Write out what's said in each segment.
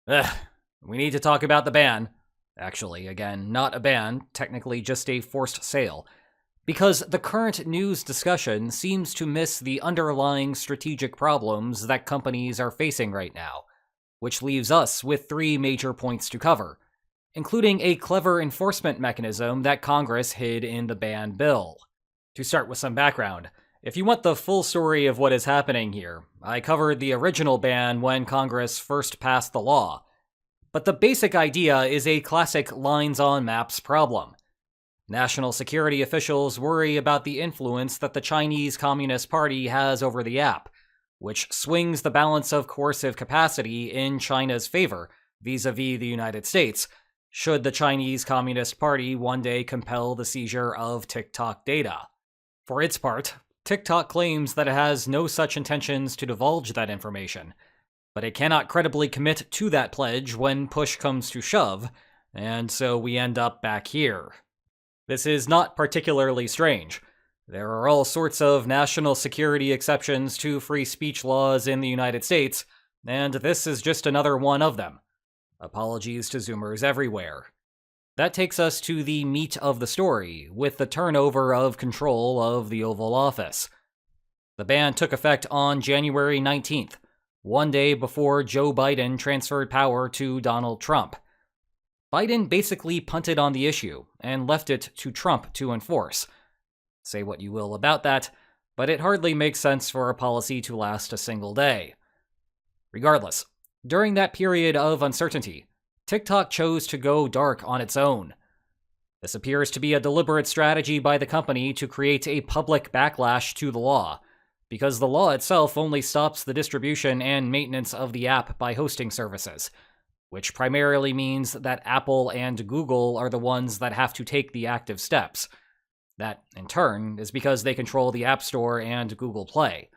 Ugh, we need to talk about the ban. Actually, again, not a ban, technically just a forced sale. Because the current news discussion seems to miss the underlying strategic problems that companies are facing right now, which leaves us with three major points to cover, including a clever enforcement mechanism that Congress hid in the ban bill. To start with some background, if you want the full story of what is happening here, I covered the original ban when Congress first passed the law. But the basic idea is a classic lines on maps problem. National security officials worry about the influence that the Chinese Communist Party has over the app, which swings the balance of coercive capacity in China's favor vis-a-vis the United States, should the Chinese Communist Party one day compel the seizure of TikTok data. For its part, TikTok claims that it has no such intentions to divulge that information, but it cannot credibly commit to that pledge when push comes to shove, and so we end up back here. This is not particularly strange. There are all sorts of national security exceptions to free speech laws in the United States, and this is just another one of them. Apologies to Zoomers everywhere. That takes us to the meat of the story, with the turnover of control of the Oval Office. The ban took effect on January 19th, one day before Joe Biden transferred power to Donald Trump. Biden basically punted on the issue and left it to Trump to enforce. Say what you will about that, but it hardly makes sense for a policy to last a single day. Regardless, during that period of uncertainty, TikTok chose to go dark on its own. This appears to be a deliberate strategy by the company to create a public backlash to the law, because the law itself only stops the distribution and maintenance of the app by hosting services, which primarily means that Apple and Google are the ones that have to take the active steps. That, in turn, is because they control the App Store and Google Play.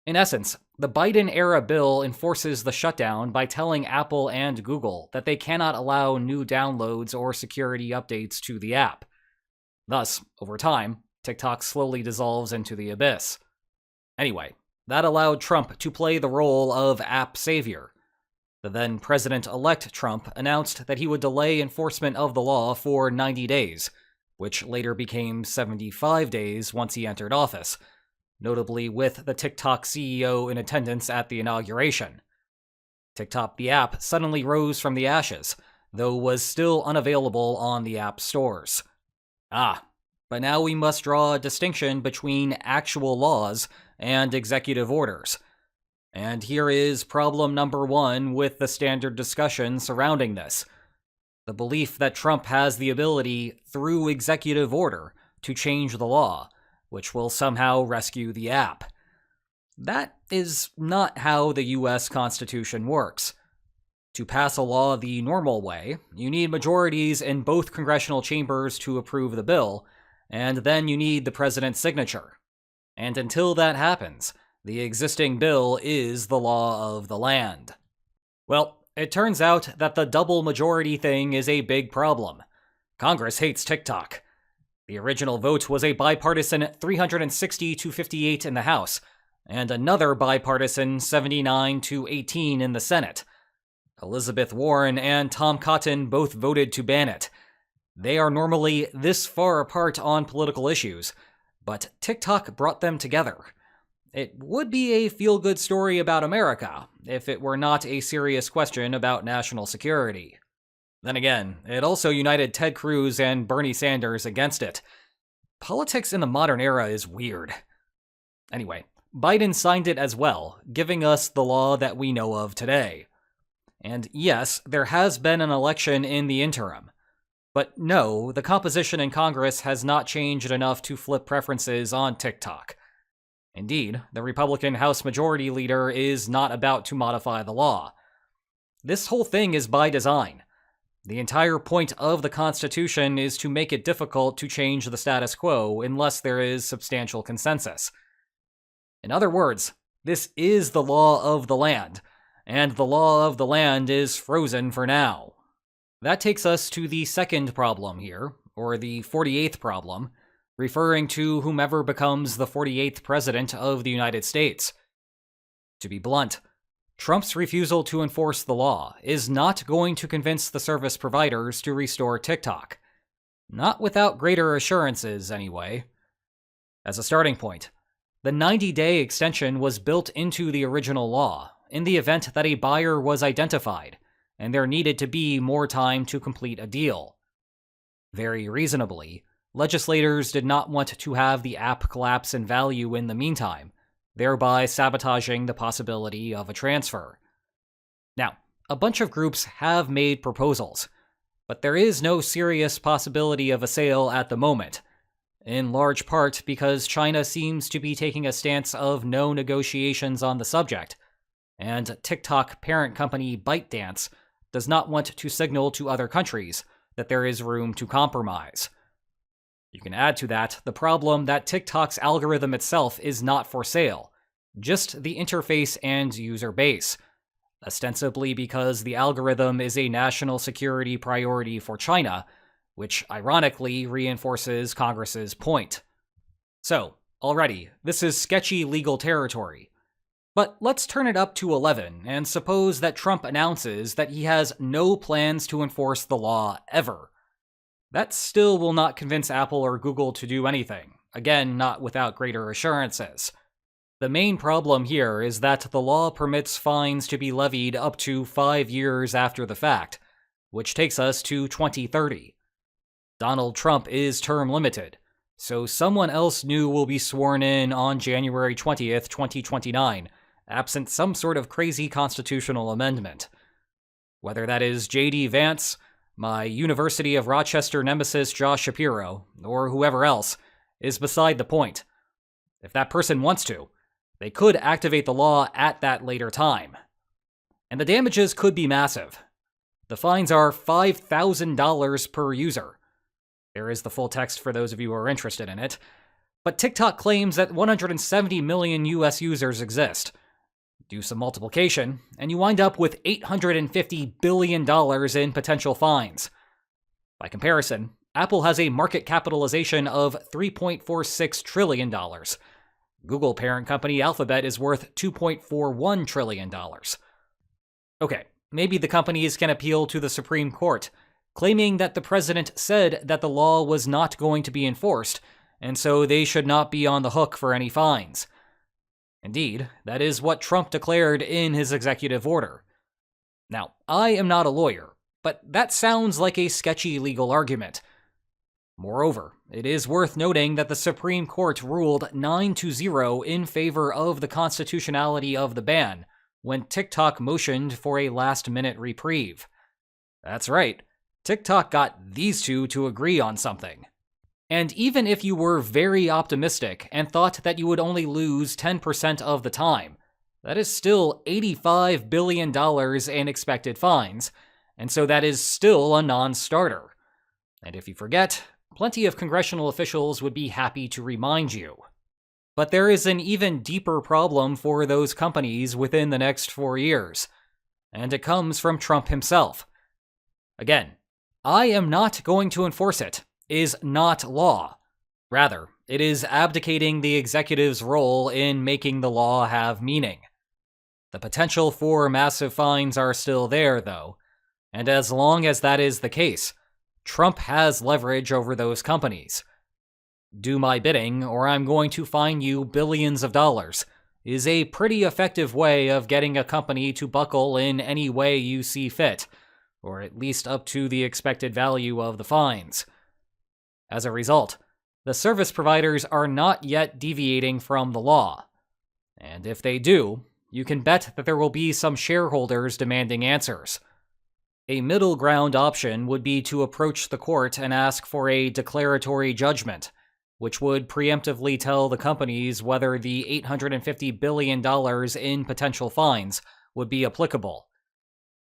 In essence, the Biden-era bill enforces the shutdown by telling Apple and Google that they cannot allow new downloads or security updates to the app. Thus, over time, TikTok slowly dissolves into the abyss. Anyway, that allowed Trump to play the role of app savior. The then President-elect Trump announced that he would delay enforcement of the law for 90 days, which later became 75 days once he entered office, notably with the TikTok CEO in attendance at the inauguration. TikTok the app suddenly rose from the ashes, though was still unavailable on the app stores. But now we must draw a distinction between actual laws and executive orders. And here is problem number one with the standard discussion surrounding this. The belief that Trump has the ability, through executive order, to change the law, which will somehow rescue the app. That is not how the US Constitution works. To pass a law the normal way, you need majorities in both congressional chambers to approve the bill, and then you need the president's signature. And until that happens, the existing bill is the law of the land. Well, it turns out that the double majority thing is a big problem. Congress hates TikTok. The original vote was a bipartisan 360 to 58 in the House, and another bipartisan 79 to 18 in the Senate. Elizabeth Warren and Tom Cotton both voted to ban it. They are normally this far apart on political issues, but TikTok brought them together. It would be a feel-good story about America if it were not a serious question about national security. Then again, it also united Ted Cruz and Bernie Sanders against it. Politics in the modern era is weird. Anyway, Biden signed it as well, giving us the law that we know of today. And yes, there has been an election in the interim. But no, the composition in Congress has not changed enough to flip preferences on TikTok. Indeed, the Republican House Majority Leader is not about to modify the law. This whole thing is by design. The entire point of the Constitution is to make it difficult to change the status quo unless there is substantial consensus. In other words, this is the law of the land, and the law of the land is frozen for now. That takes us to the second problem here, or the 48th problem, referring to whomever becomes the 48th president of the United States. To be blunt, Trump's refusal to enforce the law is not going to convince the service providers to restore TikTok. Not without greater assurances, anyway. As a starting point, the 90-day extension was built into the original law in the event that a buyer was identified, and there needed to be more time to complete a deal. Very reasonably, legislators did not want to have the app collapse in value in the meantime, thereby sabotaging the possibility of a transfer. Now, a bunch of groups have made proposals, but there is no serious possibility of a sale at the moment, in large part because China seems to be taking a stance of no negotiations on the subject, and TikTok parent company ByteDance does not want to signal to other countries that there is room to compromise. You can add to that the problem that TikTok's algorithm itself is not for sale, just the interface and user base, ostensibly because the algorithm is a national security priority for China, which ironically reinforces Congress's point. So, already, this is sketchy legal territory. But let's turn it up to 11 and suppose that Trump announces that he has no plans to enforce the law ever. That still will not convince Apple or Google to do anything, again, not without greater assurances. The main problem here is that the law permits fines to be levied up to 5 years after the fact, which takes us to 2030. Donald Trump is term limited, so someone else new will be sworn in on January 20th, 2029, absent some sort of crazy constitutional amendment. Whether that is J.D. Vance, my University of Rochester nemesis Josh Shapiro, or whoever else, is beside the point. If that person wants to, they could activate the law at that later time. And the damages could be massive. The fines are $5,000 per user. There is the full text for those of you who are interested in it. But TikTok claims that 170 million US users exist. Do some multiplication, and you wind up with $850 billion in potential fines. By comparison, Apple has a market capitalization of $3.46 trillion. Google parent company Alphabet is worth $2.41 trillion. Okay, maybe the companies can appeal to the Supreme Court, claiming that the president said that the law was not going to be enforced, and so they should not be on the hook for any fines. Indeed, that is what Trump declared in his executive order. Now, I am not a lawyer, but that sounds like a sketchy legal argument. Moreover, it is worth noting that the Supreme Court ruled 9-0 in favor of the constitutionality of the ban when TikTok motioned for a last-minute reprieve. That's right, TikTok got these two to agree on something. And even if you were very optimistic and thought that you would only lose 10% of the time, that is still $85 billion in expected fines, and so that is still a non-starter. And if you forget, plenty of congressional officials would be happy to remind you. But there is an even deeper problem for those companies within the next 4 years, and it comes from Trump himself. Again, I am not going to enforce it is not law. Rather, it is abdicating the executive's role in making the law have meaning. The potential for massive fines are still there, though, and as long as that is the case, Trump has leverage over those companies. Do my bidding, or I'm going to fine you billions of dollars, is a pretty effective way of getting a company to buckle in any way you see fit, or at least up to the expected value of the fines. As a result, the service providers are not yet deviating from the law. And if they do, you can bet that there will be some shareholders demanding answers. A middle ground option would be to approach the court and ask for a declaratory judgment, which would preemptively tell the companies whether the $850 billion in potential fines would be applicable.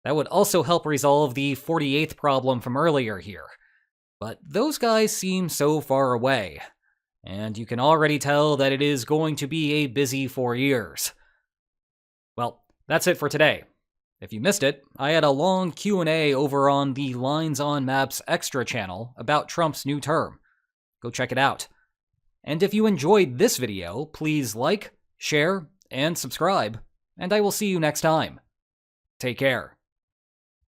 That would also help resolve the 48th problem from earlier here. But those guys seem so far away, and you can already tell that it is going to be a busy 4 years. Well, that's it for today. If you missed it, I had a long Q&A over on the Lines on Maps Extra channel about Trump's new term. Go check it out. And if you enjoyed this video, please like, share, and subscribe, and I will see you next time. Take care.